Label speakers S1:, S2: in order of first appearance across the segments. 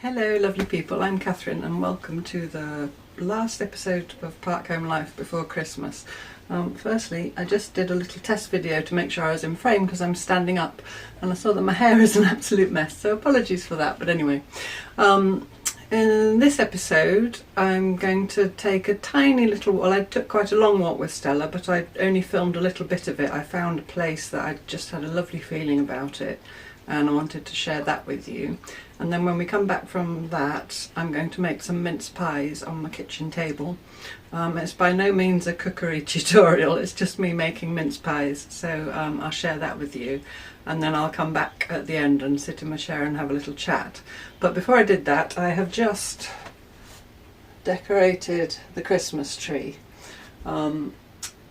S1: Hello lovely people, I'm Catherine and welcome to the last episode of Park Home Life before Christmas. Firstly, I just did a little test video to make sure I was in frame because I'm standing up and I saw that my hair is an absolute mess, so apologies for that. But anyway, in this episode I'm going to take a tiny little, well, I took quite a long walk with Stella, but I only filmed a little bit of it. I found a place that I just had a lovely feeling about it and I wanted to share that with you. And then when we come back from that, I'm going to make some mince pies on my kitchen table. It's by no means a cookery tutorial, it's just me making mince pies, so I'll share that with you. And then I'll come back at the end and sit in my chair and have a little chat. But before I did that, I have just decorated the Christmas tree. I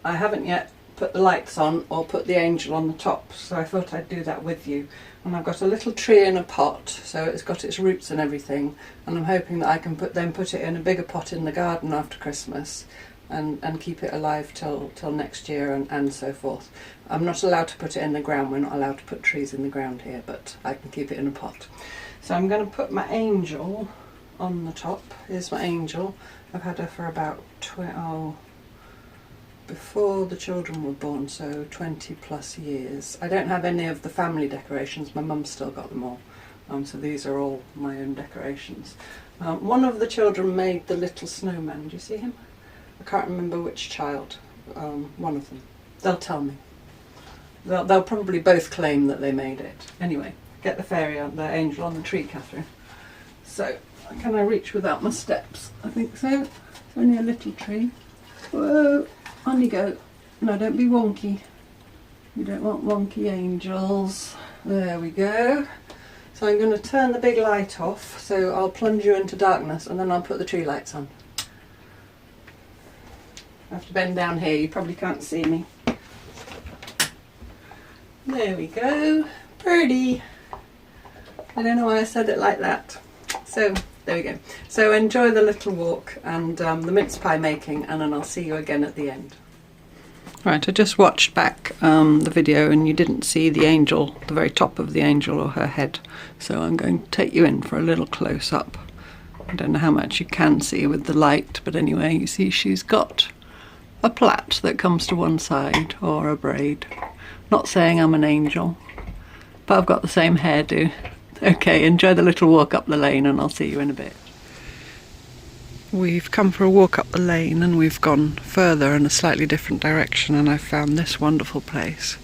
S1: haven't yet put the lights on or put the angel on the top, so I thought I'd do that with you. And I've got a little tree in a pot, so it's got its roots and everything, and I'm hoping that I can put it in a bigger pot in the garden after Christmas and keep it alive till next year and so forth. I'm not allowed to put it in the ground, we're not allowed to put trees in the ground here, but I can keep it in a pot. So I'm going to put my angel on the top. Here's my angel. I've had her for about before the children were born, so 20 plus years. I don't have any of the family decorations, my mum's still got them all, so these are all my own decorations. One of the children made the little snowman, do you see him? I can't remember which child, one of them. They'll tell me. They'll probably both claim that they made it. Anyway, get the the angel on the tree, Catherine. So, can I reach without my steps? I think so. It's only a little tree. Whoa! On you go. No, don't be wonky. You don't want wonky angels. There we go. So I'm going to turn the big light off, so I'll plunge you into darkness and then I'll put the tree lights on. I have to bend down here, you probably can't see me. There we go. Pretty. I don't know why I said it like that. So there we go. So enjoy the little walk and the mince pie making, and then I'll see you again at the end. Right, I just watched back the video and you didn't see the angel, the very top of the angel or her head. So I'm going to take you in for a little close up. I don't know how much you can see with the light, but anyway, you see she's got a plait that comes to one side, or a braid. Not saying I'm an angel, but I've got the same hairdo. Okay, enjoy the little walk up the lane and I'll see you in a bit. We've come for a walk up the lane and we've gone further in a slightly different direction, and I've found this wonderful place.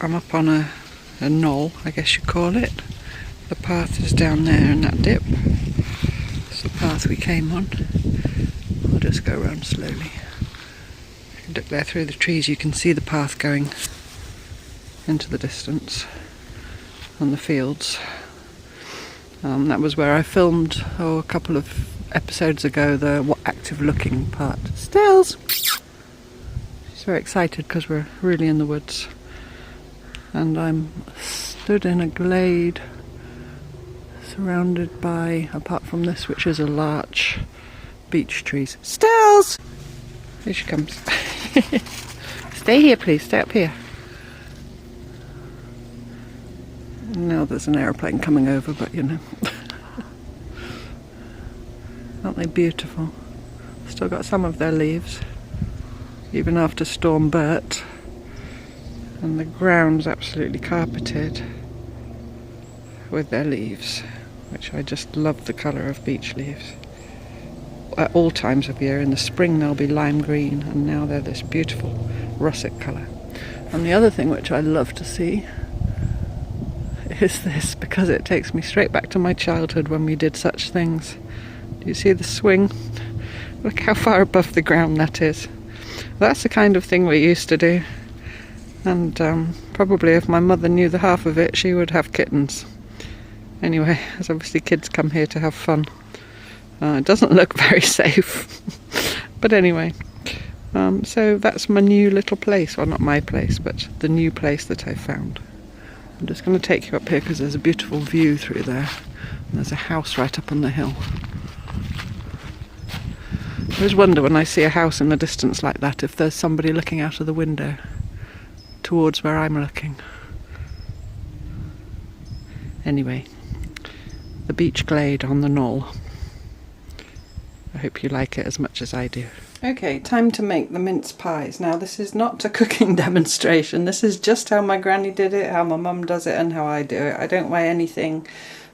S1: I'm up on a knoll, I guess you call it. The path is down there in that dip. It's the path we came on. I'll just go around slowly. If you look there through the trees, you can see the path going into the distance on the fields. That was where I filmed a couple of episodes ago the active looking part. Stells! She's very excited because we're really in the woods, and I'm stood in a glade surrounded by, apart from this which is a larch, beech trees. Stells! Here she comes. Stay here please, stay up here. Now there's an aeroplane coming over, but you know. Aren't they beautiful? Still got some of their leaves, even after Storm Bert. And the ground's absolutely carpeted with their leaves, which I just love the colour of beech leaves. At all times of year, in the spring they'll be lime green, and now they're this beautiful russet colour. And the other thing which I love to see is this, because it takes me straight back to my childhood when we did such things. Do you see the swing? Look how far above the ground that is. That's the kind of thing we used to do, and probably if my mother knew the half of it, she would have kittens. Anyway, as obviously kids come here to have fun. It doesn't look very safe, but anyway. So that's my new little place, well, not my place, but the new place that I found. I'm just going to take you up here because there's a beautiful view through there. And there's a house right up on the hill. I always wonder when I see a house in the distance like that if there's somebody looking out of the window towards where I'm looking. Anyway, the beach glade on the knoll. I hope you like it as much as I do. Okay, time to make the mince pies. Now this is not a cooking demonstration, this is just how my granny did it, how my mum does it and how I do it. I don't weigh anything,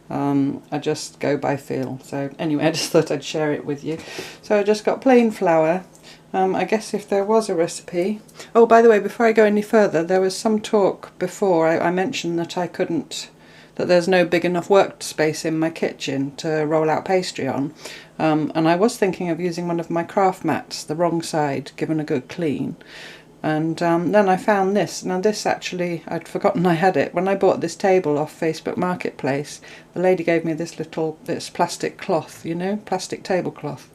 S1: I just go by feel. So anyway, I just thought I'd share it with you. So I just got plain flour. I guess if there was a recipe... Oh, by the way, before I go any further, there was some talk before. I mentioned that I couldn't... that there's no big enough workspace in my kitchen to roll out pastry on. And I was thinking of using one of my craft mats, the wrong side, given a good clean. And then I found this. Now this actually, I'd forgotten I had it. When I bought this table off Facebook Marketplace, the lady gave me this plastic cloth, you know, plastic tablecloth.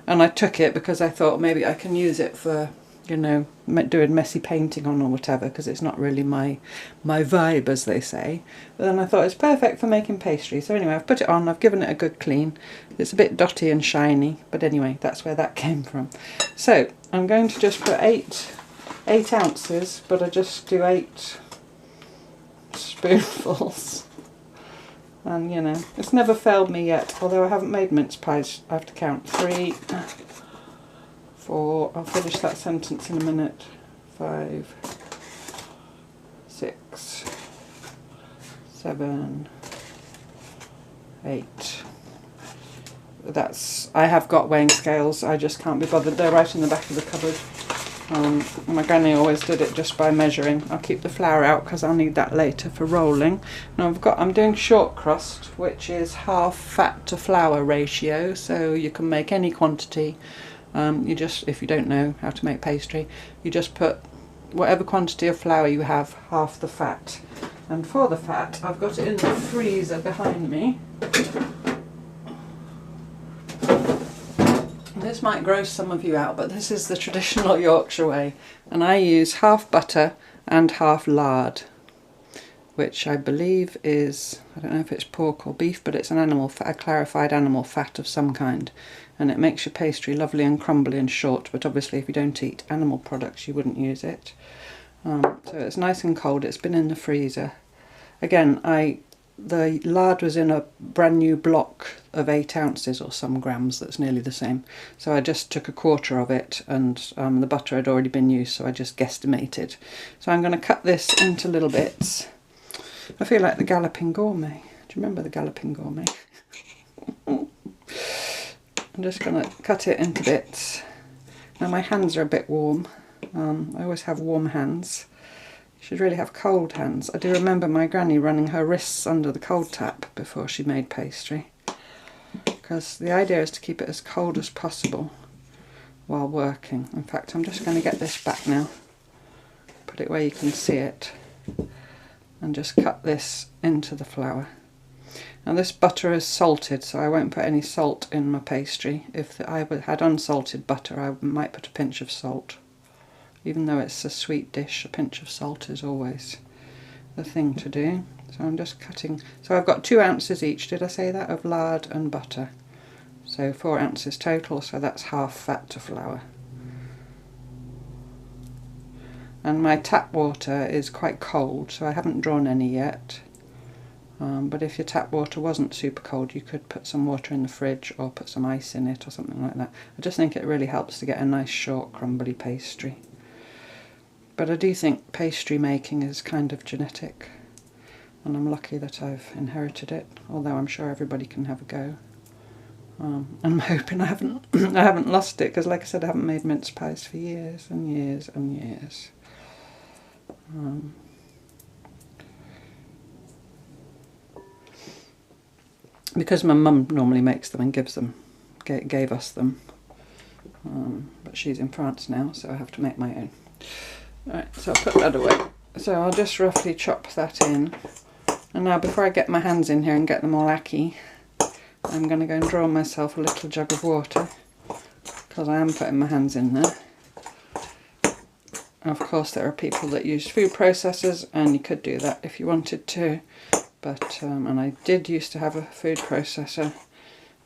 S1: And I took it because I thought maybe I can use it for, you know, doing messy painting on or whatever, because it's not really my vibe, as they say. But then I thought it's perfect for making pastry. So anyway, I've put it on, I've given it a good clean. It's a bit dotty and shiny, but anyway, that's where that came from. So I'm going to just put 8 ounces, but I just do 8 spoonfuls. And you know, it's never failed me yet, although I haven't made mince pies. I have to count 3, 4, I'll finish that sentence in a minute, 5, 6, 7, 8. That's, I have got weighing scales, I just can't be bothered. They're right in the back of the cupboard. My granny always did it just by measuring. I'll keep the flour out because I'll need that later for rolling. Now I'm doing shortcrust, which is half fat to flour ratio, so you can make any quantity. You just, if you don't know how to make pastry, you just put whatever quantity of flour you have, half the fat. And for the fat, I've got it in the freezer behind me. This might gross some of you out, but this is the traditional Yorkshire way. And I use half butter and half lard, which I believe is, I don't know if it's pork or beef, but it's an animal fat, a clarified animal fat of some kind. And it makes your pastry lovely and crumbly and short, but obviously if you don't eat animal products you wouldn't use it. So it's nice and cold, it's been in the freezer. Again, the lard was in a brand new block of 8 ounces or some grams, that's nearly the same. So I just took a quarter of it, and the butter had already been used, so I just guesstimated. So I'm going to cut this into little bits. I feel like the Galloping Gourmet. Do you remember the Galloping Gourmet? I'm just going to cut it into bits. Now my hands are a bit warm. I always have warm hands. You should really have cold hands. I do remember my granny running her wrists under the cold tap before she made pastry, because the idea is to keep it as cold as possible while working. In fact, I'm just going to get this back now, put it where you can see it, and just cut this into the flour. Now this butter is salted, so I won't put any salt in my pastry. If I had unsalted butter, I might put a pinch of salt. Even though it's a sweet dish, a pinch of salt is always the thing to do. So I'm just cutting, so I've got 2 ounces each, did I say that, of lard and butter. So 4 ounces total, so that's half fat to flour. And my tap water is quite cold, so I haven't drawn any yet. But if your tap water wasn't super cold, you could put some water in the fridge or put some ice in it or something like that. I just think it really helps to get a nice short crumbly pastry. But I do think pastry making is kind of genetic, and I'm lucky that I've inherited it, although I'm sure everybody can have a go. And I'm hoping I haven't lost it, because like I said, I haven't made mince pies for years and years and years. Because my mum normally makes them and gave us them, but she's in France now, so I have to make my own. Alright, so I'll put that away. So I'll just roughly chop that in. And now before I get my hands in here and get them all acky, I'm going to go and draw myself a little jug of water, because I am putting my hands in there. Of course there are people that use food processors, and you could do that if you wanted to. But, and I did used to have a food processor,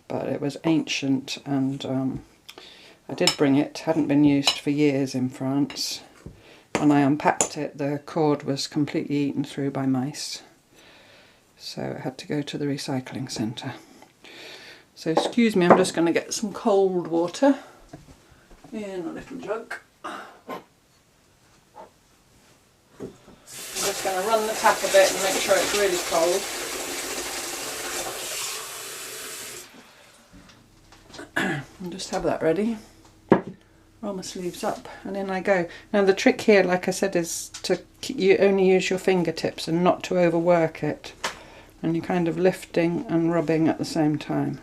S1: but it was ancient, and I did bring it, hadn't been used for years in France. When I unpacked it, the cord was completely eaten through by mice. so it had to go to the recycling centre. So excuse me, I'm just going to get some cold water in a little jug. I'm just going to run the tap a bit and make sure it's really cold. And just have that ready. Roll my sleeves up and in I go. Now the trick here, like I said, is to you only use your fingertips and not to overwork it. And you're kind of lifting and rubbing at the same time.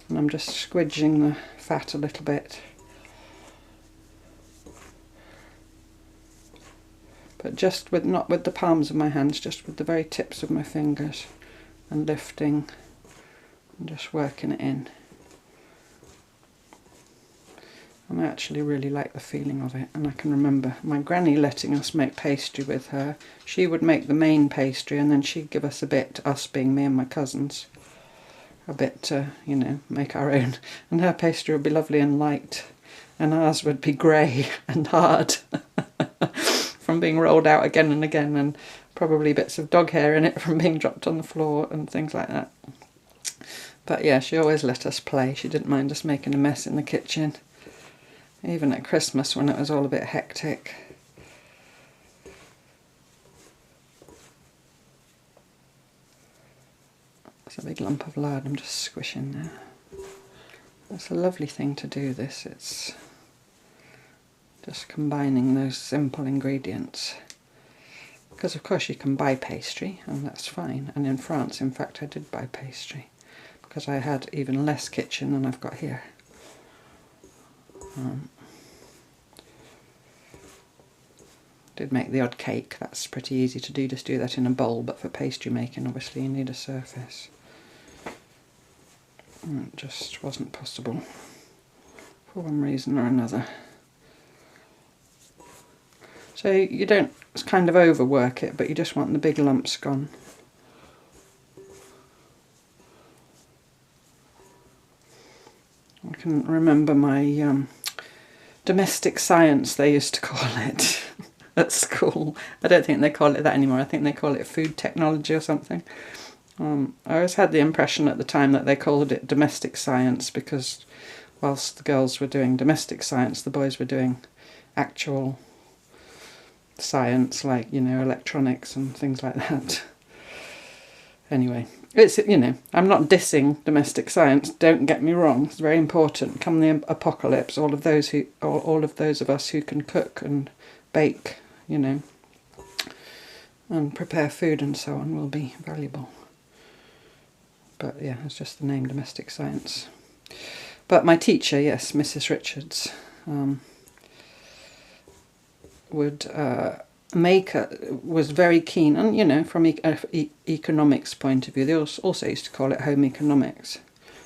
S1: And I'm just squidging the fat a little bit. But just with, not with the palms of my hands, just with the very tips of my fingers. And lifting and just working it in. And I actually really like the feeling of it, and I can remember my granny letting us make pastry with her. She would make the main pastry and then she'd give us a bit, us being me and my cousins, a bit to, you know, make our own. And her pastry would be lovely and light, and ours would be grey and hard from being rolled out again and again, and probably bits of dog hair in it from being dropped on the floor and things like that. But yeah, she always let us play. She didn't mind us making a mess in the kitchen. Even at Christmas when it was all a bit hectic. It's a big lump of lard I'm just squishing there. It's a lovely thing to do this. It's just combining those simple ingredients. Because of course you can buy pastry and that's fine. And in France, in fact, I did buy pastry. Because I had even less kitchen than I've got here. Did make the odd cake, that's pretty easy to do, just do that in a bowl, but for pastry making obviously you need a surface. And it just wasn't possible for one reason or another. So you don't kind of overwork it, but you just want the big lumps gone. I can remember my domestic science, they used to call it. At school. I don't think they call it that anymore. I think they call it food technology or something. I always had the impression at the time that they called it domestic science because whilst the girls were doing domestic science, the boys were doing actual science, like, you know, electronics and things like that. Anyway, it's, you know, I'm not dissing domestic science, don't get me wrong, it's very important. Come the apocalypse, all of those of us who can cook and bake, you know, and prepare food and so on will be valuable. But yeah, it's just the name domestic science. But my teacher, yes, Mrs. Richards, would was very keen, and you know, from economics point of view, they also used to call it home economics.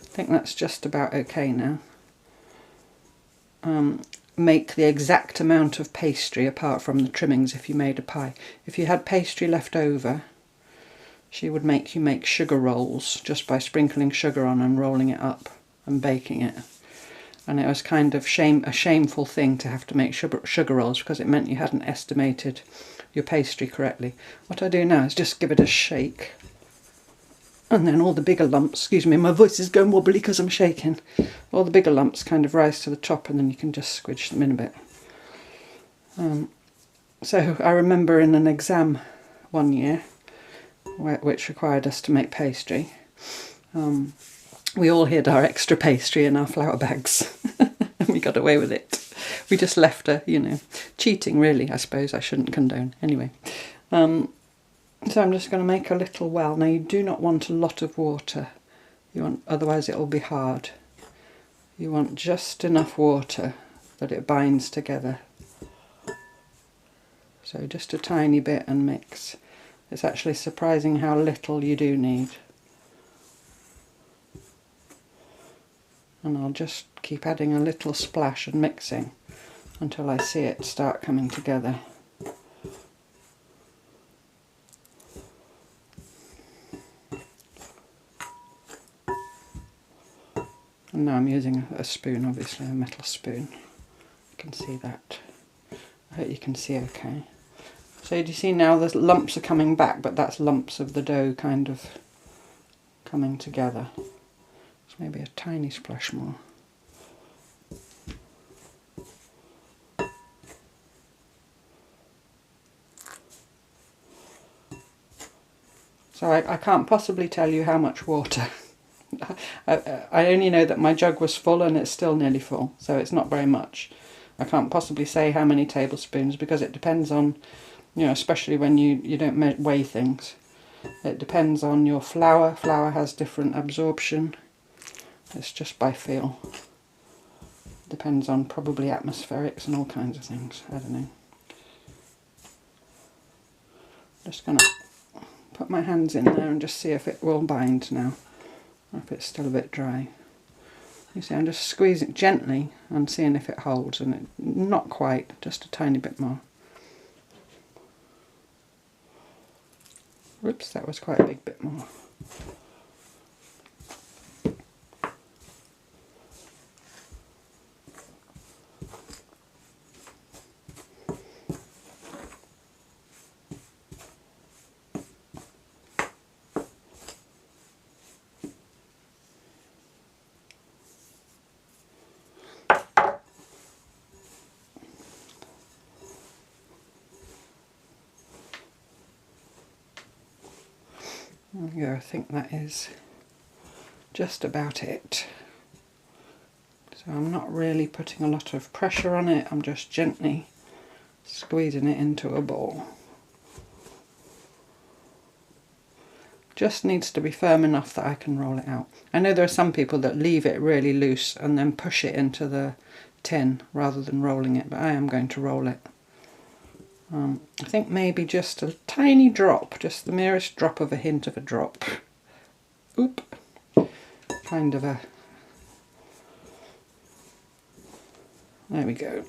S1: I think that's just about okay now. Make the exact amount of pastry apart from the trimmings if you made a pie. If you had pastry left over, she would make you make sugar rolls just by sprinkling sugar on and rolling it up and baking it. And it was kind of a shameful thing to have to make sugar rolls because it meant you hadn't estimated your pastry correctly. What I do now is just give it a shake. And then all the bigger lumps, excuse me, my voice is going wobbly because I'm shaking. All the bigger lumps kind of rise to the top and then you can just squidge them in a bit. So I remember in an exam one year, which required us to make pastry, we all hid our extra pastry in our flour bags and we got away with it. We just left her, you know, cheating really, I suppose. I shouldn't condone. Anyway. So I'm just going to make a little well. Now you do not want a lot of water, otherwise it will be hard. You want just enough water that it binds together. So just a tiny bit and mix. It's actually surprising how little you do need. And I'll just keep adding a little splash and mixing until I see it start coming together. And now I'm using a spoon, obviously, a metal spoon. You can see that. I hope you can see okay. So do you see now the lumps are coming back, but that's lumps of the dough kind of coming together. So maybe a tiny splash more. So I can't possibly tell you how much water. I only know that my jug was full and it's still nearly full, so it's not very much. I can't possibly say how many tablespoons because it depends on, you know, especially when you don't weigh things. It depends on your flour. Flour has different absorption. It's just by feel. Depends on probably atmospherics and all kinds of things. I don't know. Just going to put my hands in there and just see if it will bind now, or if it's still a bit dry. You see, I'm just squeezing gently and seeing if it holds, and not quite, just a tiny bit more. Whoops, that was quite a big bit more. There we go, I think that is just about it. So I'm not really putting a lot of pressure on it, I'm just gently squeezing it into a ball. Just needs to be firm enough that I can roll it out. I know there are some people that leave it really loose and then push it into the tin rather than rolling it, but I am going to roll it. I think maybe just a tiny drop, just the merest drop of a hint of a drop. Oop. Kind of a... There we go.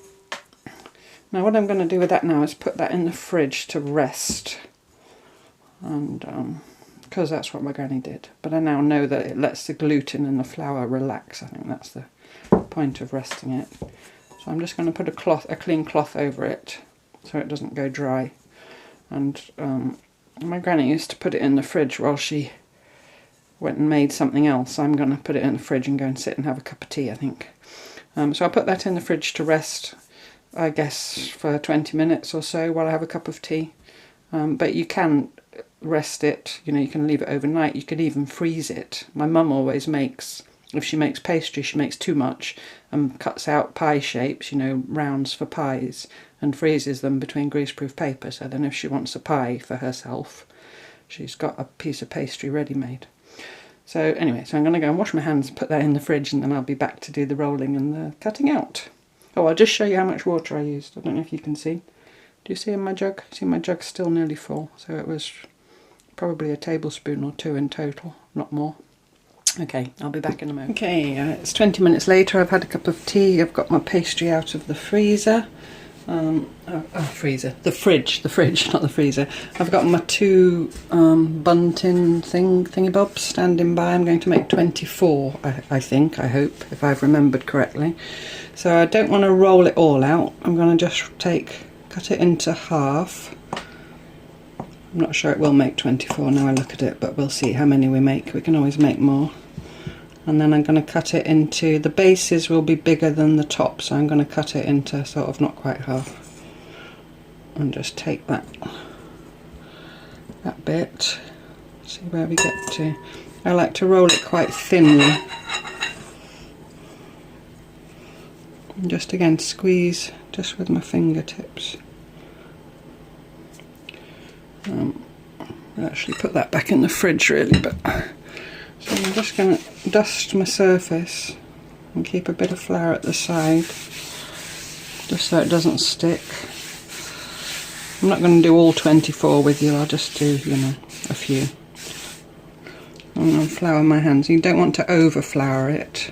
S1: Now what I'm going to do with that now is put that in the fridge to rest. And because that's what my granny did. But I now know that it lets the gluten and the flour relax. I think that's the point of resting it. So I'm just going to put a clean cloth over it, so it doesn't go dry. And my granny used to put it in the fridge while she went and made something else. I'm going to put it in the fridge and go and sit and have a cup of tea, I think. So I'll put that in the fridge to rest, I guess, for 20 minutes or so while I have a cup of tea. But you can rest it, you know, you can leave it overnight. You can even freeze it. My mum always makes, if she makes pastry, she makes too much and cuts out pie shapes, you know, rounds for pies, and freezes them between greaseproof paper, so then if she wants a pie for herself, she's got a piece of pastry ready made. So anyway, so I'm going to go and wash my hands and put that in the fridge, and then I'll be back to do the rolling and the cutting out. Oh, I'll just show you how much water I used. I don't know if you can see. Do you see in my jug? See, my jug's still nearly full, so it was probably a tablespoon or two in total, not more. Okay, I'll be back in a moment. Okay, it's 20 minutes later. I've had a cup of tea. I've got my pastry out of the freezer. Freezer. The fridge, not the freezer. I've got my two bun tin thingy-bobs standing by. I'm going to make 24, I think, I hope, if I've remembered correctly. So I don't want to roll it all out. I'm going to just cut it into half. I'm not sure it will make 24 now I look at it, but we'll see how many we make. We can always make more. And then I'm going to cut it into, the bases will be bigger than the top, so I'm going to cut it into sort of not quite half. And just take that bit, see where we get to. I like to roll it quite thinly. And just again squeeze just with my fingertips. I'll actually put that back in the fridge really, but so I'm just going to dust my surface and keep a bit of flour at the side just so it doesn't stick. I'm not going to do all 24 with you, I'll just do, you know, a few. And I'll flour my hands. You don't want to over flour it.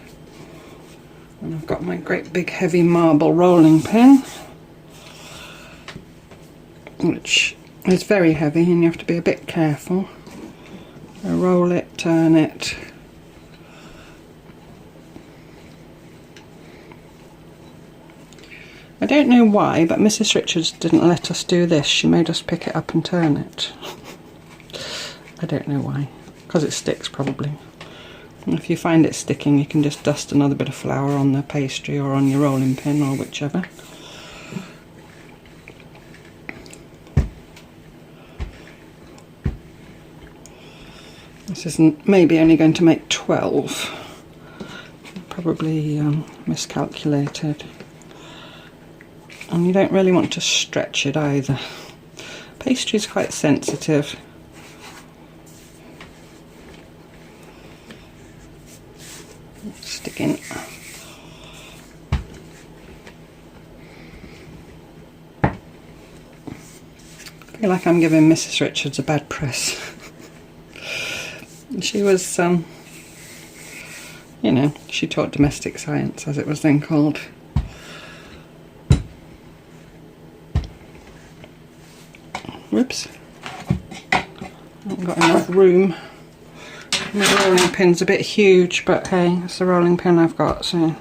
S1: And I've got my great big heavy marble rolling pin, which is very heavy and you have to be a bit careful. So roll it, turn it. I don't know why, but Mrs. Richards didn't let us do this. She made us pick it up and turn it. I don't know why. Because it sticks, probably. And if you find it sticking, you can just dust another bit of flour on the pastry or on your rolling pin or whichever. This isn't maybe only going to make 12. Probably miscalculated. And you don't really want to stretch it either. Pastry is quite sensitive. Stick in. I feel like I'm giving Mrs. Richards a bad press. She was, you know, she taught domestic science, as it was then called. Whoops. I haven't got enough room. My rolling pin's a bit huge, but hey, it's the rolling pin I've got, so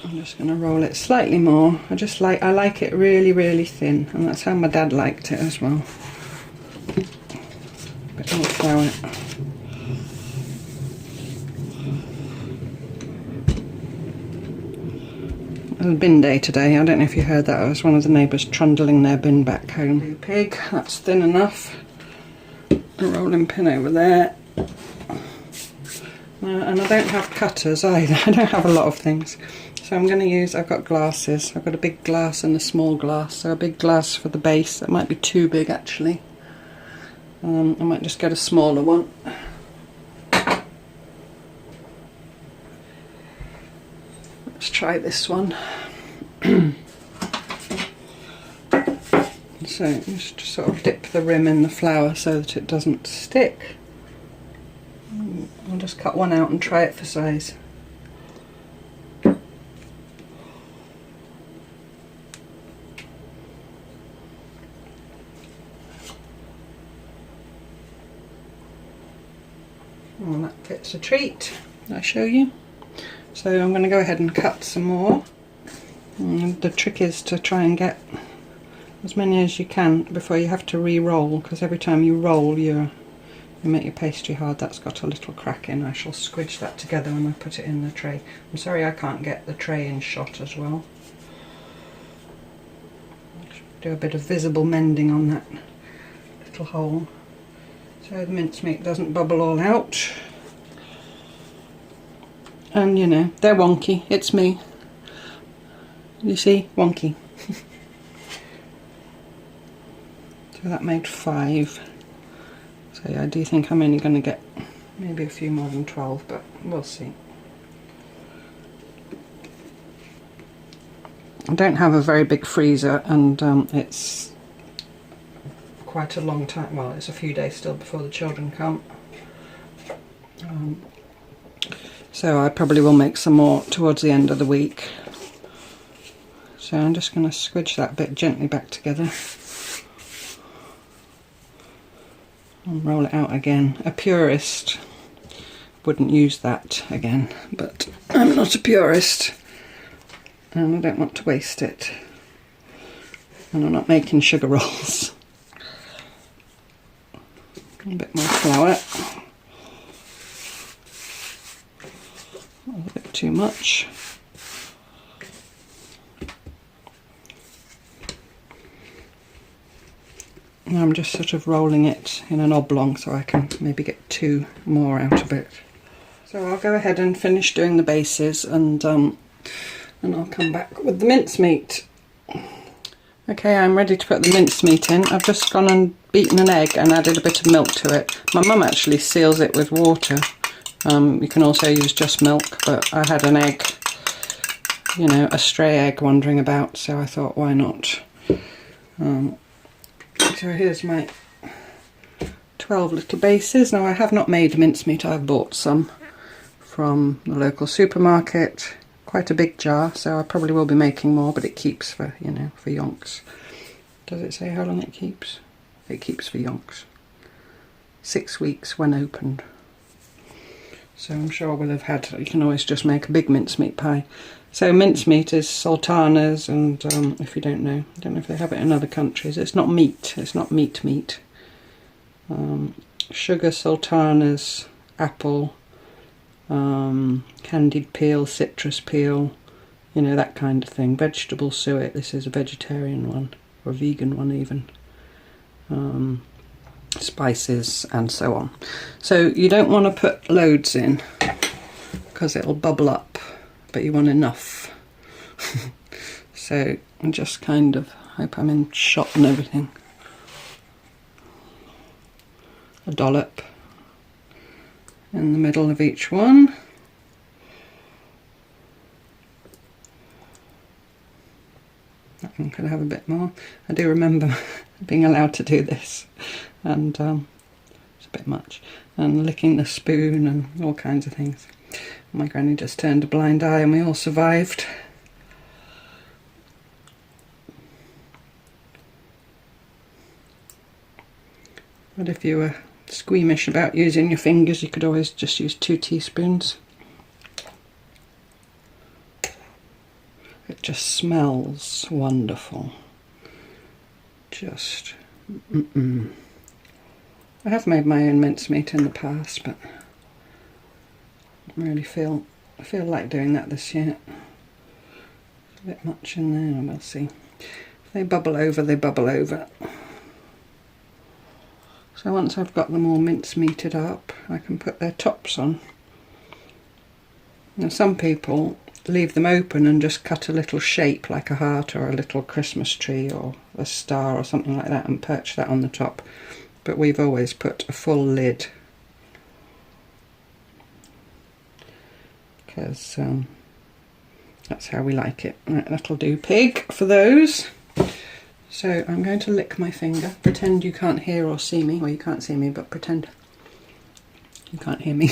S1: I'm just going to roll it slightly more. I like it really, really thin, and that's how my dad liked it as well. A bit more flour. It was bin day today. I don't know if you heard that. It was one of the neighbours trundling their bin back home. Pig, that's thin enough. A rolling pin over there. And I don't have cutters either. I don't have a lot of things. So I'm going to use, I've got glasses. I've got a big glass and a small glass. So a big glass for the base. That might be too big actually. I might just get a smaller one. Let's try this one. So just sort of dip the rim in the flour so that it doesn't stick. I'll just cut one out and try it for size. Well, that fits a treat. I'll show you. So I'm going to go ahead and cut some more. And the trick is to try and get as many as you can before you have to re-roll, because every time you roll you make your pastry hard. That's got a little crack in. I shall squidge that together when I put it in the tray. I'm sorry I can't get the tray in shot as well. Do a bit of visible mending on that little hole so the mincemeat doesn't bubble all out. And you know, they're wonky. It's me. You see? Wonky. So that made 5. So yeah, I do think I'm only going to get maybe a few more than 12, but we'll see. I don't have a very big freezer, and it's quite a long time. Well, it's a few days still before the children come. So I probably will make some more towards the end of the week. So I'm just going to squidge that bit gently back together. And roll it out again. A purist wouldn't use that again, but I'm not a purist and I don't want to waste it. And I'm not making sugar rolls. A bit more flour. A bit too much. Now I'm just sort of rolling it in an oblong so I can maybe get 2 more out of it. So I'll go ahead and finish doing the bases, and I'll come back with the mincemeat. Okay, I'm ready to put the mincemeat in. I've just gone and beaten an egg and added a bit of milk to it. My mum actually seals it with water. You can also use just milk, but I had an egg, you know, a stray egg wandering about, so I thought, why not? So here's my 12 little bases. Now I have not made mincemeat, I've bought some from the local supermarket. Quite a big jar, so I probably will be making more, but it keeps for, you know, for yonks. Does it say how long it keeps? It keeps for yonks. 6 weeks when opened. So I'm sure we'll have had, you can always just make a big mincemeat pie. So mincemeat is sultanas, and if you don't know, I don't know if they have it in other countries. It's not meat, it's not meat. Sugar, sultanas, apple, candied peel, citrus peel, you know, that kind of thing. Vegetable suet, this is a vegetarian one, or a vegan one even. Spices and so on. So you don't want to put loads in because it'll bubble up, but you want enough. So I just kind of hope I'm in shot and everything. A dollop in the middle of each one. That one could have a bit more. I do remember being allowed to do this, and it's a bit much, and licking the spoon and all kinds of things. My granny just turned a blind eye and we all survived. But if you were squeamish about using your fingers, you could always just use 2 teaspoons. It just smells wonderful. Just I have made my own mincemeat in the past, but I really feel like doing that this year. It's a bit much in there, we'll see. If they bubble over, they bubble over. So once I've got them all mincemeated up, I can put their tops on. Now some people leave them open and just cut a little shape like a heart or a little Christmas tree or a star or something like that and perch that on the top. But we've always put a full lid, because that's how we like it. Right, that'll do pig for those. So I'm going to lick my finger. Pretend you can't hear or see me. Well, you can't see me, but pretend you can't hear me.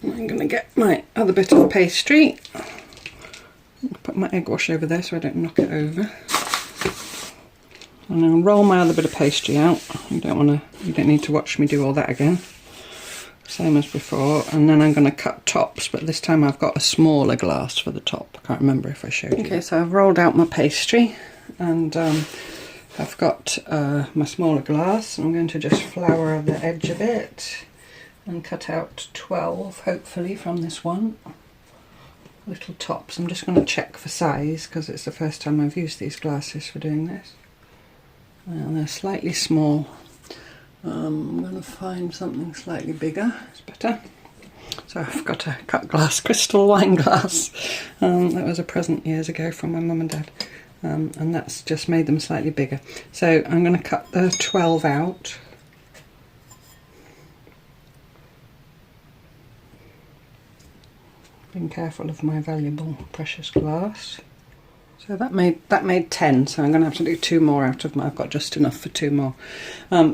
S1: I'm going to get my other bit of pastry. Put my egg wash over there so I don't knock it over. And I'll roll my other bit of pastry out. You don't need to watch me do all that again. Same as before. And then I'm going to cut tops, but this time I've got a smaller glass for the top. I can't remember if I showed you. Okay, so I've rolled out my pastry, and I've got my smaller glass. I'm going to just flour the edge of it and cut out 12, hopefully, from this one. Little tops. I'm just going to check for size because it's the first time I've used these glasses for doing this. Well, they're slightly small. I'm going to find something slightly bigger. It's better. So I've got a cut glass, crystal wine glass. That was a present years ago from my mum and dad. And that's just made them slightly bigger. So I'm going to cut the 12 out. Being careful of my valuable precious glass. So that made 10, so I'm going to have to do 2 more out of my, I've got just enough for 2 more.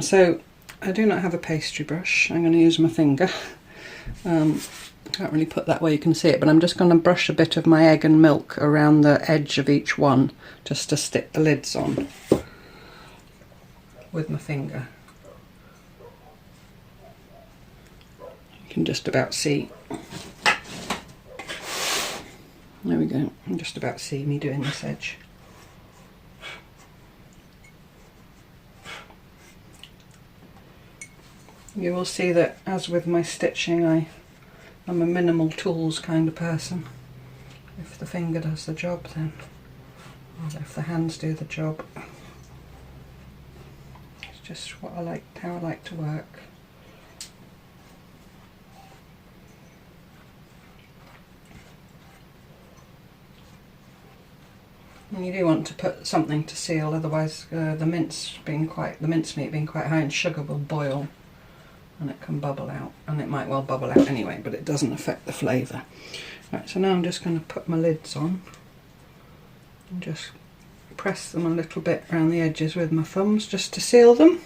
S1: So I do not have a pastry brush. I'm going to use my finger. Can't really put that where you can see it, but I'm just going to brush a bit of my egg and milk around the edge of each one just to stick the lids on with my finger. You can just about see. There we go, you can just about see me doing this edge. You will see that, as with my stitching, I'm a minimal tools kind of person. If the finger does the job, then, or if the hands do the job. It's just how I like to work. And you do want to put something to seal, otherwise the mincemeat being quite high in sugar will boil and it can bubble out, and it might well bubble out anyway, but it doesn't affect the flavour. Right, so now I'm just going to put my lids on and just press them a little bit around the edges with my thumbs just to seal them.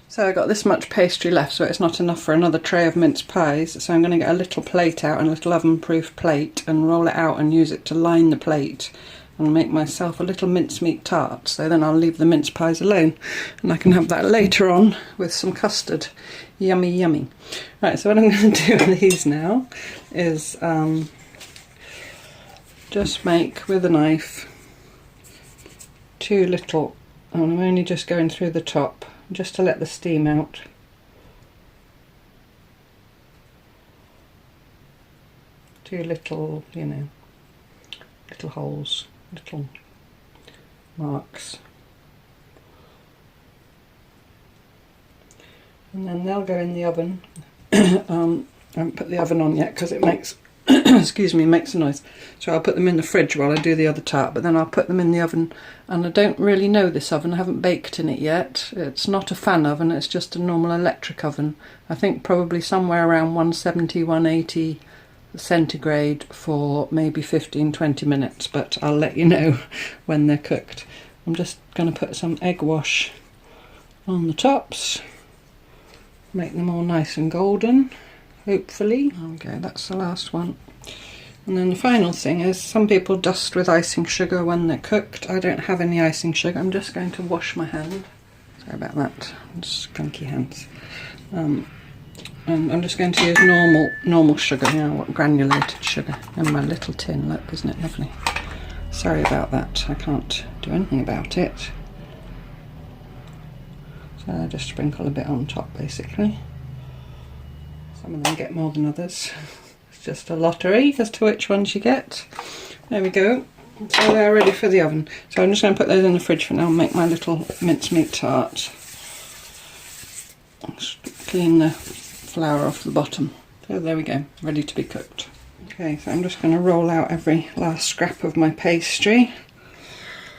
S1: So I got this much pastry left, so it's not enough for another tray of mince pies, so I'm going to get a little plate out, a little oven proof plate, and roll it out and use it to line the plate and make myself a little mincemeat tart, so then I'll leave the mince pies alone and I can have that later on with some custard. Yummy, yummy. Right, so what I'm going to do with these now is just make with a knife 2 little, and I'm only just going through the top just to let the steam out. Two little, you know, little holes, little marks. And then they'll go in the oven. I haven't put the oven on yet because it makes, excuse me, makes a noise. So I'll put them in the fridge while I do the other tart, but then I'll put them in the oven. And I don't really know this oven, I haven't baked in it yet. It's not a fan oven, it's just a normal electric oven. I think probably somewhere around 170, 180 centigrade for maybe 15-20 minutes, but I'll let you know when they're cooked. I'm just going to put some egg wash on the tops, make them all nice and golden, hopefully. Okay, that's the last one. And then the final thing is, some people dust with icing sugar when they're cooked. I don't have any icing sugar. I'm just going to wash my hand. Sorry about that, just skunky hands. And I'm just going to use normal sugar, you know, granulated sugar, in my little tin. Look, isn't it lovely? Sorry about that, I can't do anything about it. So I just sprinkle a bit on top, basically. Some of them get more than others. It's just a lottery as to which ones you get. There we go. So they're ready for the oven. So I'm just going to put those in the fridge for now and make my little mincemeat tart. Just clean the flour off the bottom. So there we go, ready to be cooked. Okay, so I'm just going to roll out every last scrap of my pastry.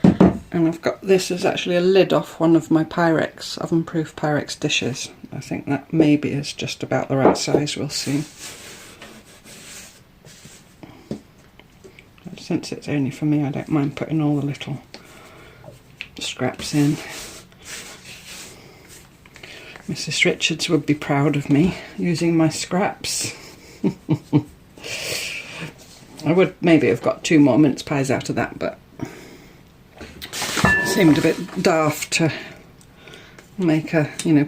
S1: And I've got, this is actually a lid off one of my Pyrex, oven-proof Pyrex dishes. I think that maybe is just about the right size, we'll see. But since it's only for me, I don't mind putting all the little scraps in. Mrs. Richards would be proud of me using my scraps. I would maybe have got 2 more mince pies out of that, but it seemed a bit daft to make a, you know,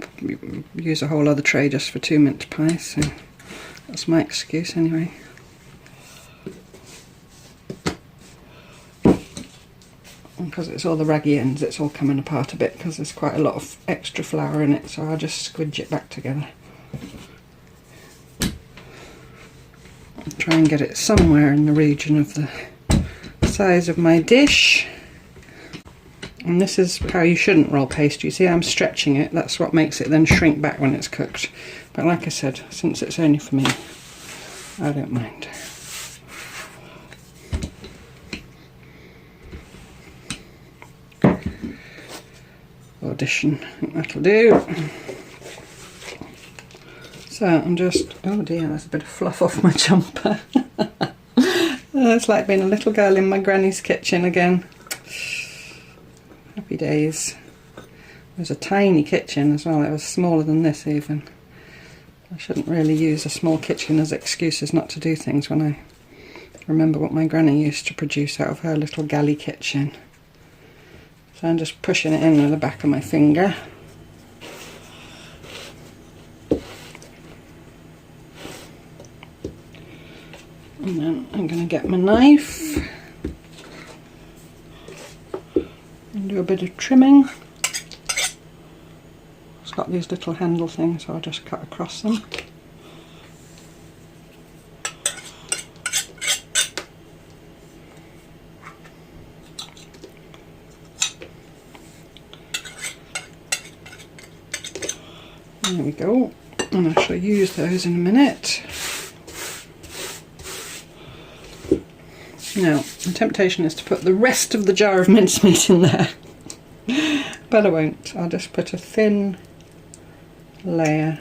S1: use a whole other tray just for 2 mince pies, so that's my excuse anyway. Because it's all the raggy ends, it's all coming apart a bit because there's quite a lot of extra flour in it, so I'll just squidge it back together. Try and get it somewhere in the region of the size of my dish. And this is how you shouldn't roll pastry. See, I'm stretching it, that's what makes it then shrink back when it's cooked. But like I said, since it's only for me, I don't mind. Audition, I think that'll do. So I'm just, oh dear, there's a bit of fluff off my jumper. It's like being a little girl in my granny's kitchen again. Happy days. It was a tiny kitchen as well, it was smaller than this even. I shouldn't really use a small kitchen as excuses not to do things when I remember what my granny used to produce out of her little galley kitchen. So I'm just pushing it in with the back of my finger. And then I'm going to get my knife and do a bit of trimming. It's got these little handle things, so I'll just cut across them. There we go, and I shall use those in a minute. Now, the temptation is to put the rest of the jar of mincemeat in there, but I won't. I'll just put a thin layer,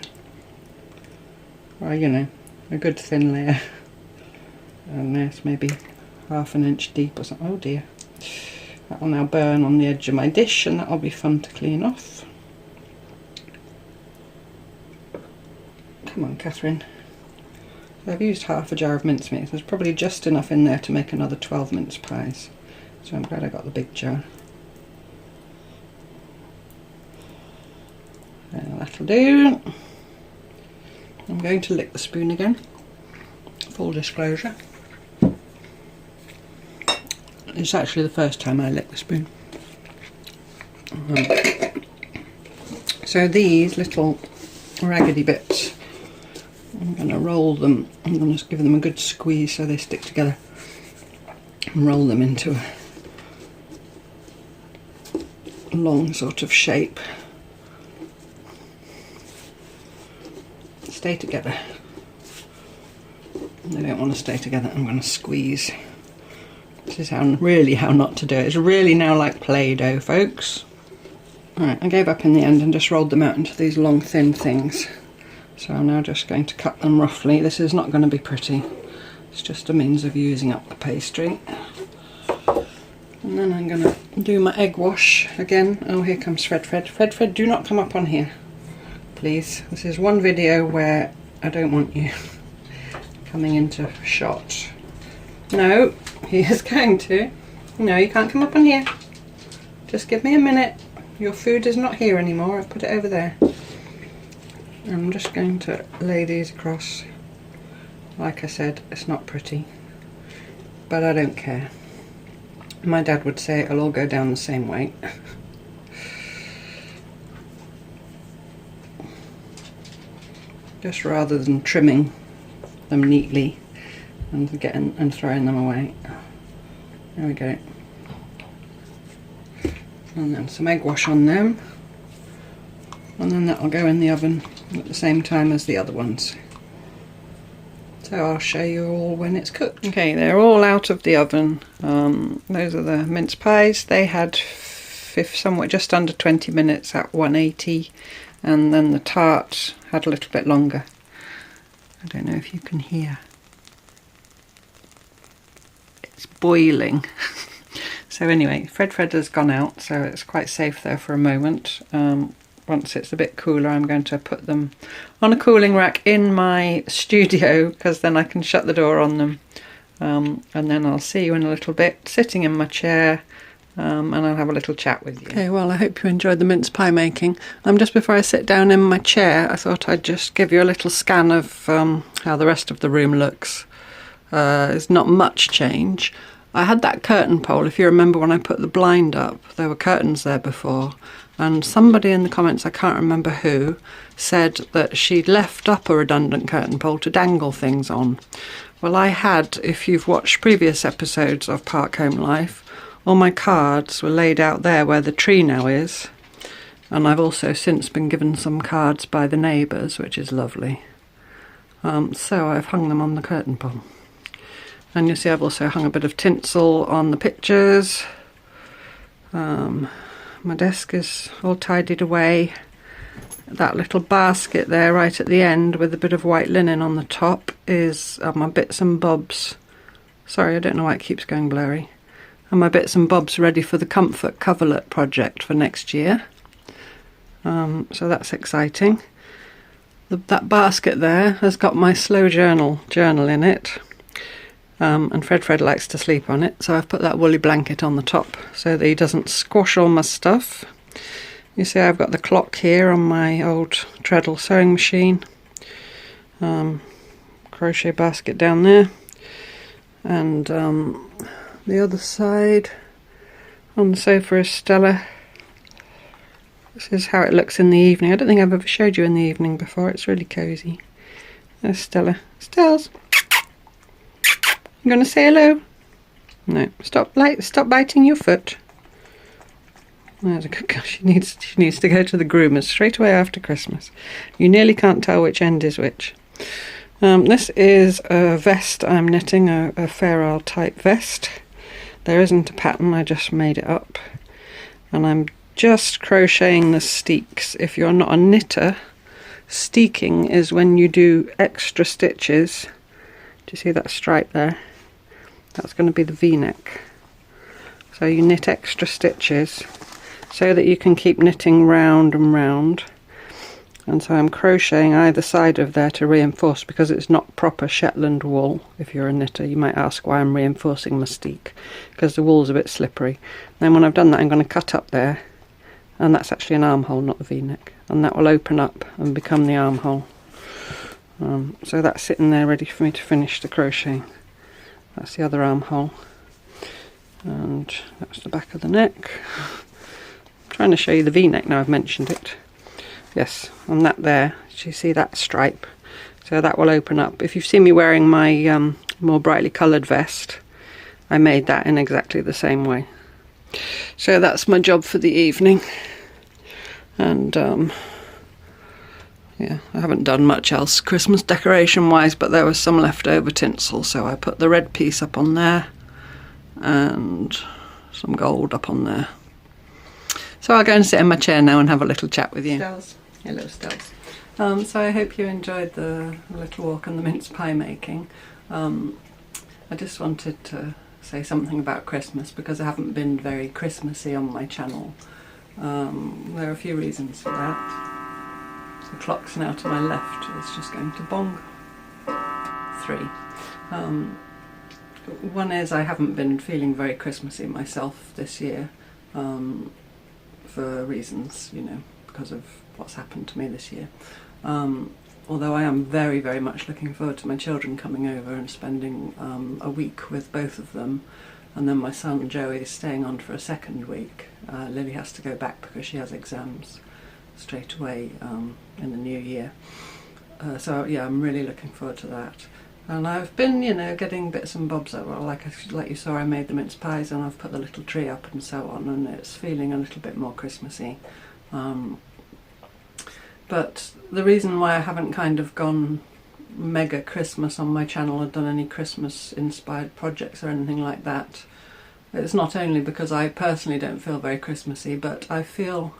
S1: or you know, a good thin layer, and there's maybe ½ an inch deep or something. Oh dear, that'll now burn on the edge of my dish, and that'll be fun to clean off. Come on, Catherine. I've used ½ a jar of mincemeat. There's probably just enough in there to make another 12 mince pies. So I'm glad I got the big jar. That'll do. I'm going to lick the spoon again. Full disclosure. It's actually the first time I lick the spoon. So these little raggedy bits, I'm going to roll them. I'm going to give them a good squeeze so they stick together. And roll them into a long sort of shape. Stay together. They don't want to stay together. I'm going to squeeze. This is really how not to do it. It's really now like Play-Doh, folks. Alright, I gave up in the end and just rolled them out into these long thin things. So I'm now just going to cut them roughly. This is not going to be pretty. It's just a means of using up the pastry. And then I'm going to do my egg wash again. Oh, here comes Fredfred. Fredfred, do not come up on here, please. This is one video where I don't want you coming into shot. No, he is going to. No, you can't come up on here. Just give me a minute. Your food is not here anymore. I've put it over there. I'm just going to lay these across. Like I said, it's not pretty, but I don't care. My dad would say it'll all go down the same way. Just rather than trimming them neatly and throwing them away. There we go. And then some egg wash on them, and then that'll go in the oven at the same time as the other ones. So I'll show you all when it's cooked. Okay, they're all out of the oven. Those are the mince pies. They had somewhat just under 20 minutes at 180, and then the tart had a little bit longer. I don't know if you can hear. It's boiling. So anyway, Fredfred has gone out, so it's quite safe there for a moment. Once it's a bit cooler, I'm going to put them on a cooling rack in my studio, because then I can shut the door on them. And then I'll see you in a little bit, sitting in my chair, and I'll have a little chat with you. Okay, well, I hope you enjoyed the mince pie making. Just before I sit down in my chair, I thought I'd just give you a little scan of how the rest of the room looks. There's not much change. I had that curtain pole, if you remember when I put the blind up, there were curtains there before. And somebody in the comments, I can't remember who, said that she'd left up a redundant curtain pole to dangle things on. Well, I had, if you've watched previous episodes of Park Home Life, all my cards were laid out there where the tree now is. And I've also since been given some cards by the neighbours, which is lovely. So I've hung them on the curtain pole. And you'll see I've also hung a bit of tinsel on the pictures. My desk is all tidied away. That little basket there right at the end with a bit of white linen on the top is my bits and bobs. Sorry, I don't know why it keeps going blurry. And my bits and bobs ready for the comfort coverlet project for next year. So that's exciting. That basket there has got my slow journal in it. And Fredfred likes to sleep on it, so I've put that woolly blanket on the top so that he doesn't squash all my stuff. You see I've got the clock here on my old treadle sewing machine. Crochet basket down there. And the other side on the sofa is Stella. This is how it looks in the evening. I don't think I've ever showed you in the evening before. It's really cosy. There's Stella. Stells! You gonna say hello? No. Stop biting your foot. There's a good girl. She needs to go to the groomers straight away after Christmas. You nearly can't tell which end is which. This is a vest I'm knitting, a Fair Isle type vest. There isn't a pattern, I just made it up. And I'm just crocheting the steeks. If you're not a knitter, steeking is when you do extra stitches. Do you see that stripe there? That's going to be the V-neck. So you knit extra stitches so that you can keep knitting round and round. and so I'm crocheting either side of there to reinforce, because it's not proper Shetland wool. If you're a knitter, you might ask why I'm reinforcing Mystique, because the wool's a bit slippery. Then when I've done that, I'm going to cut up there, and that's actually an armhole, not the v-neck, and that will open up and become the armhole. So that's sitting there ready for me to finish the crocheting. That's the other armhole, and that's the back of the neck. I'm trying to show you the v-neck now I've mentioned it. Yes, and that there, do you see that stripe? So that will open up. If you've seen me wearing my more brightly coloured vest, I made that in exactly the same way. So that's my job for the evening. And yeah, I haven't done much else Christmas decoration wise, but there was some leftover tinsel, so I put the red piece up on there and some gold up on there. So I'll go and sit in my chair now and have a little chat with you. Stells. Hello, Stells. So I hope you enjoyed the little walk and the mince pie making. I just wanted to say something about Christmas, because I haven't been very Christmassy on my channel. There are a few reasons for that. The clock's now to my left, it's just going to bong. 3. One is I haven't been feeling very Christmassy myself this year, for reasons, you know, because of what's happened to me this year. Although I am very, very much looking forward to my children coming over and spending a week with both of them, and then my son Joey is staying on for a second week. Lily has to go back because she has exams straight away in the new year. So yeah, I'm really looking forward to that. And I've been, you know, getting bits and bobs up. Well, like you saw, I made the mince pies and I've put the little tree up and so on, and it's feeling a little bit more Christmassy. But the reason why I haven't kind of gone mega Christmas on my channel or done any Christmas inspired projects or anything like that, it's not only because I personally don't feel very Christmassy, but I feel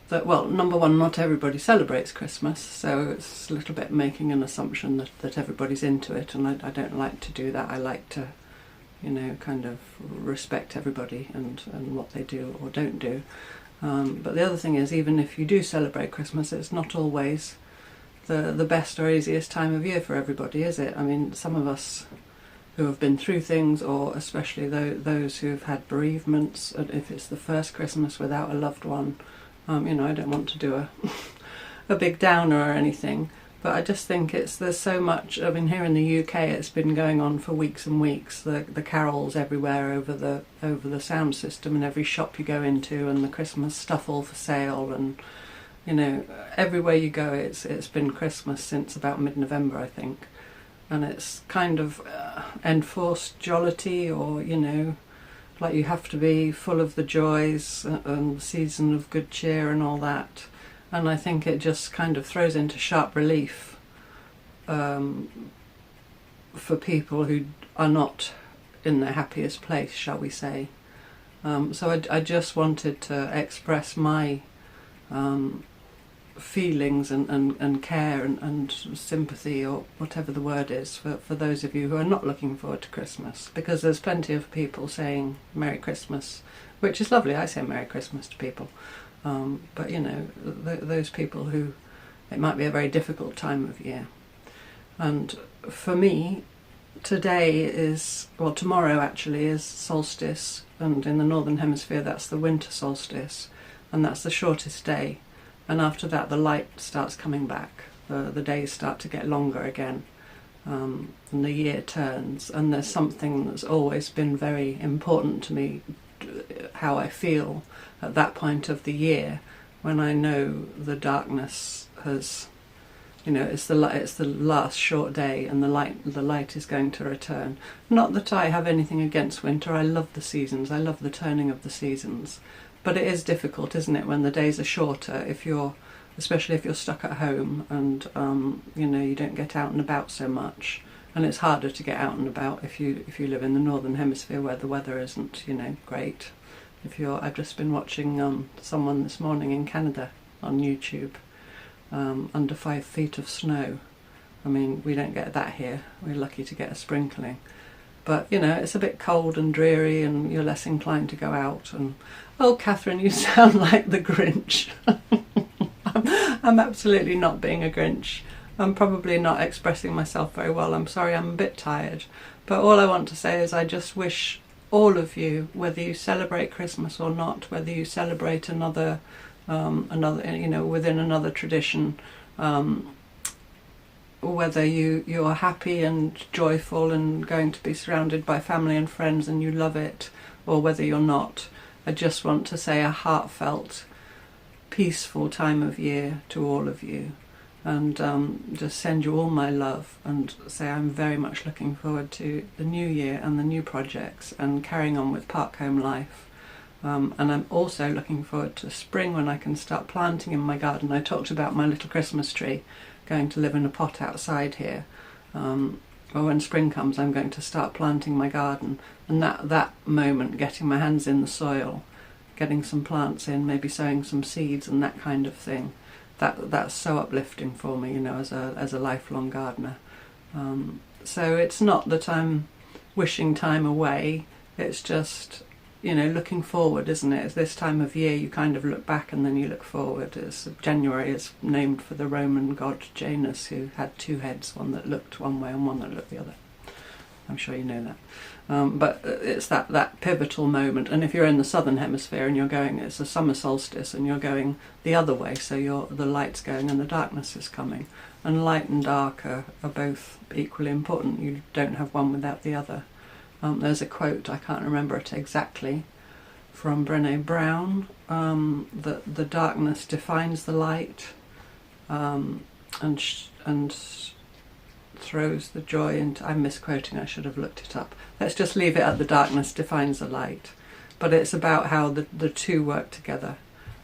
S1: that, well, number one, not everybody celebrates Christmas, so it's a little bit making an assumption that everybody's into it, and I don't like to do that. I like to, you know, kind of respect everybody and what they do or don't do. But the other thing is, even if you do celebrate Christmas, it's not always the best or easiest time of year for everybody, is it? I mean, some of us who have been through things, or especially those who have had bereavements, and if it's the first Christmas without a loved one, you know, I don't want to do a big downer or anything, but I just think there's so much. I mean, here in the UK it's been going on for weeks and weeks, the carols everywhere over the sound system, and every shop you go into, and the Christmas stuff all for sale, and you know, everywhere you go it's been Christmas since about mid-November, I think. And it's kind of enforced jollity, or, you know, like you have to be full of the joys and the season of good cheer and all that. And I think it just kind of throws into sharp relief for people who are not in their happiest place, shall we say. So I just wanted to express my feelings and care and sympathy, or whatever the word is, for those of you who are not looking forward to Christmas, because there's plenty of people saying Merry Christmas, which is lovely. I say Merry Christmas to people, but you know, those people who it might be a very difficult time of year. And for me, today is, well, tomorrow actually is solstice, and in the northern hemisphere that's the winter solstice, and that's the shortest day. And after that the light starts coming back, the days start to get longer again, and the year turns. And there's something that's always been very important to me, how I feel at that point of the year, when I know the darkness has, you know, it's the last short day and the light is going to return. Not that I have anything against winter, I love the seasons, I love the turning of the seasons. But it is difficult, isn't it, when the days are shorter, especially if you're stuck at home and you know, you don't get out and about so much. And it's harder to get out and about if you live in the northern hemisphere, where the weather isn't, you know, great. I've just been watching someone this morning in Canada on YouTube, under 5 feet of snow. I mean, we don't get that here. We're lucky to get a sprinkling. But you know, it's a bit cold and dreary and you're less inclined to go out. And oh, Catherine, you sound like the Grinch. I'm absolutely not being a Grinch. I'm probably not expressing myself very well. I'm sorry, I'm a bit tired. But all I want to say is I just wish all of you, whether you celebrate Christmas or not, whether you celebrate another, you know, within another tradition, whether you're happy and joyful and going to be surrounded by family and friends and you love it, or whether you're not, I just want to say a heartfelt, peaceful time of year to all of you, and just send you all my love and say I'm very much looking forward to the new year and the new projects and carrying on with Park Home life. And I'm also looking forward to spring when I can start planting in my garden. I talked about my little Christmas tree going to live in a pot outside here. Well, when spring comes I'm going to start planting my garden, and that moment, getting my hands in the soil, getting some plants in, maybe sowing some seeds and that kind of thing, that's so uplifting for me, you know, as a lifelong gardener. So it's not that I'm wishing time away, it's just, you know, looking forward, isn't it? It's this time of year you kind of look back and then you look forward. January is named for the Roman god Janus, who had two heads, one that looked one way and one that looked the other. I'm sure you know that. But it's that pivotal moment, and if you're in the southern hemisphere and you're going, it's a summer solstice and you're going the other way, so the light's going and the darkness is coming. And light and dark are both equally important. You don't have one without the other. There's a quote, I can't remember it exactly, from Brené Brown, that the darkness defines the light, and throws the joy into... I'm misquoting, I should have looked it up. Let's just leave it at the darkness defines the light. But it's about how the two work together,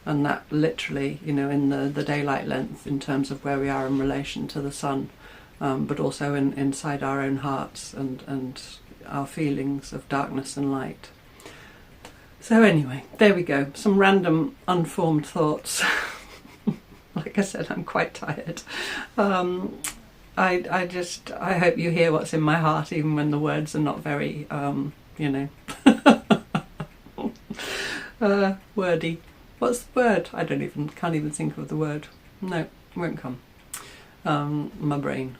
S1: and that literally, you know, in the daylight length in terms of where we are in relation to the sun, but also inside our own hearts and our feelings of darkness and light. So anyway, there we go. Some random unformed thoughts. Like I said, I'm quite tired. I hope you hear what's in my heart, even when the words are not very, you know, wordy. What's the word? I can't even think of the word. No, won't come. My brain.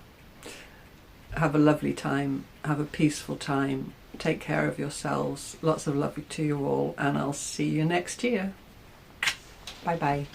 S1: Have a lovely time. Have a peaceful time. Take care of yourselves. Lots of love to you all, and I'll see you next year. Bye bye.